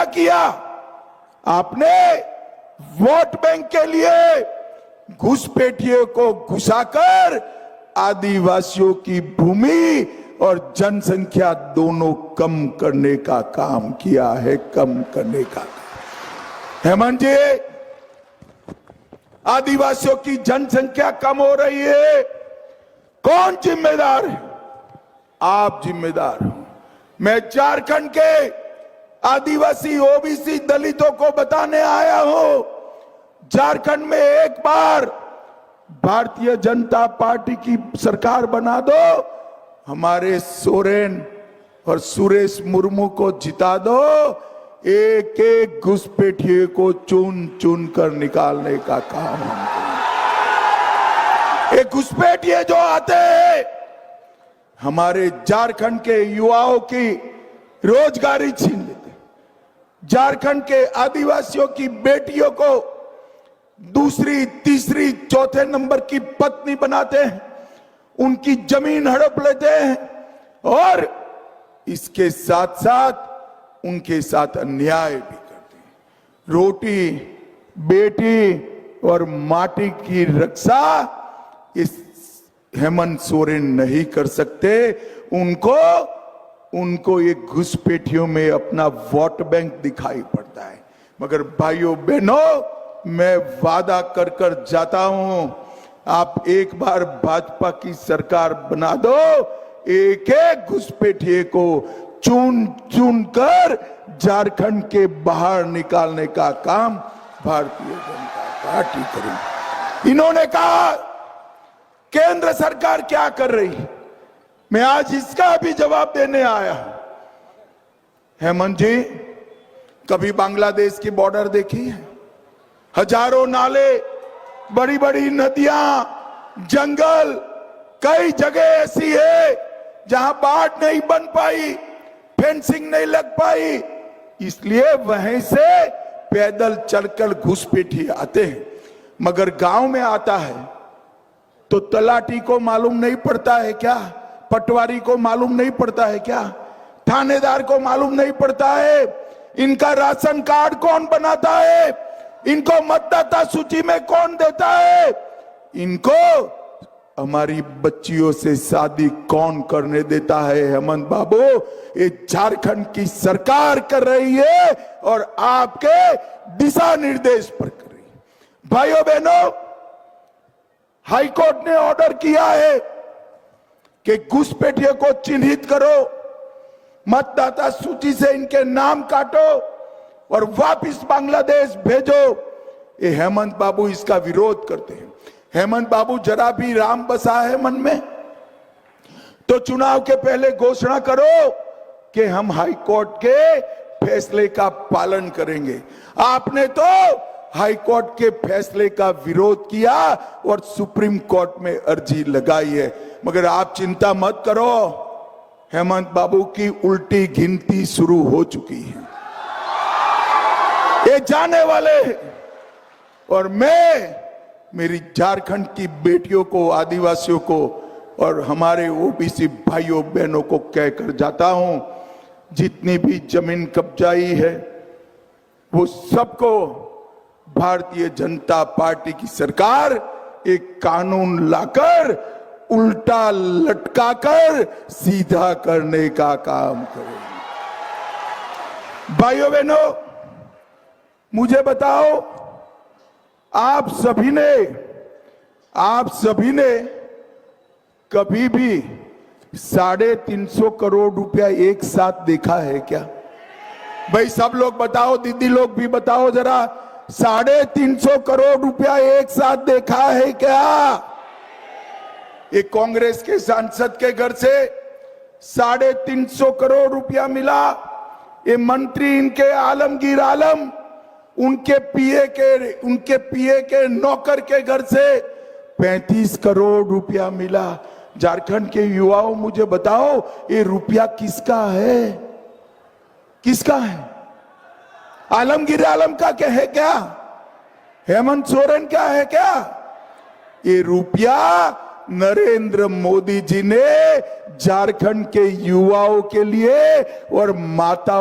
क्या किया? आपने वोट बैंक के लिए घुसपैठियों को घुसाकर आदिवासियों की भूमि और जनसंख्या दोनों कम करने का काम किया है, कम करने का काम। हेमंत जी, आदिवासियों की जनसंख्या कम हो रही है, कौन जिम्मेदार है? आप जिम्मेदार हो। मैं झारखंड के आदिवासी, ओबीसी, दलितों को बताने आया हूं, झारखंड में एक बार भारतीय जनता पार्टी की सरकार बना दो, हमारे सोरेन और सुरेश मुर्मू को जिता दो, एक एक घुसपैठिए को चुन चुन कर निकालने का काम हम करेंगे। एक घुसपैठिए जो आते हैं हमारे झारखंड के युवाओं की रोजगारी छीन लेते, झारखंड के आदिवासियों की बेटियों को दूसरी, तीसरी, चौथे नंबर की पत्नी बनाते हैं, उनकी जमीन हड़प लेते हैं और इसके साथ साथ उनके साथ अन्याय भी करते हैं। रोटी, बेटी और माटी की रक्षा इस हेमंत सोरेन नहीं कर सकते। उनको एक घुसपैठियों में अपना वोट बैंक दिखाई पड़ता है। मगर भाइयों बहनों, मैं वादा कर कर जाता हूं, आप एक बार भाजपा की सरकार बना दो, एक एक घुसपैठिए को चुन चुन कर झारखंड के बाहर निकालने का काम भारतीय जनता पार्टी करेगी। इन्होंने कहा केंद्र सरकार क्या कर रही है, मैं आज इसका भी जवाब देने आया हूं। हेमंत जी, कभी बांग्लादेश की बॉर्डर देखी है? हजारों नाले, बड़ी बड़ी नदियां, जंगल, कई जगह ऐसी है जहां बाढ़ नहीं बन पाई, फेंसिंग नहीं लग पाई, इसलिए वहीं से पैदल चलकर घुसपैठिए आते हैं। मगर गांव में आता है तो तलाटी को मालूम नहीं पड़ता है क्या? पटवारी को मालूम नहीं पड़ता है क्या? थानेदार को मालूम नहीं पड़ता है? इनका राशन कार्ड कौन बनाता है? इनको मतदाता सूची में कौन देता है? इनको हमारी बच्चियों से शादी कौन करने देता है? हेमंत बाबू, ये झारखंड की सरकार कर रही है और आपके दिशा निर्देश पर कर रही है। भाइयों बहनों, हाईकोर्ट ने ऑर्डर किया है कि घुसपैठियों को चिन्हित करो, मतदाता सूची से इनके नाम काटो और वापिस बांग्लादेश भेजो। ये हेमंत बाबू इसका विरोध करते हैं। हेमंत बाबू, जरा भी राम बसा है मन में तो चुनाव के पहले घोषणा करो कि हम हाईकोर्ट के फैसले का पालन करेंगे। आपने तो हाईकोर्ट के फैसले का विरोध किया और सुप्रीम कोर्ट में अर्जी लगाई है। मगर आप चिंता मत करो, हेमंत बाबू की उल्टी गिनती शुरू हो चुकी है, ये जाने वाले हैं। और मैं मेरी झारखंड की बेटियों को, आदिवासियों को और हमारे ओबीसी भाइयों बहनों को कहकर जाता हूं, जितनी भी जमीन कब्जाई है वो सबको भारतीय जनता पार्टी की सरकार एक कानून लाकर उल्टा लटकाकर सीधा करने का काम करेगी। भाइयों बहनों, मुझे बताओ, आप सभी ने कभी भी 350 करोड़ रुपया एक साथ देखा है क्या? भाई सब लोग बताओ, दीदी लोग भी बताओ जरा, 350 करोड़ रुपया एक साथ देखा है क्या? एक कांग्रेस के सांसद के घर से 350 करोड़ रुपया मिला। ये मंत्री इनके आलमगीर आलम, उनके पीए के नौकर के घर से 35 करोड़ रुपया मिला। झारखंड के युवाओं, मुझे बताओ, ये रुपया किसका है? किसका है? आलमगीर आलम का क्या है क्या? हेमंत सोरेन का है क्या? ये रुपया नरेंद्र मोदी जी ने झारखंड के युवाओं के लिए और माता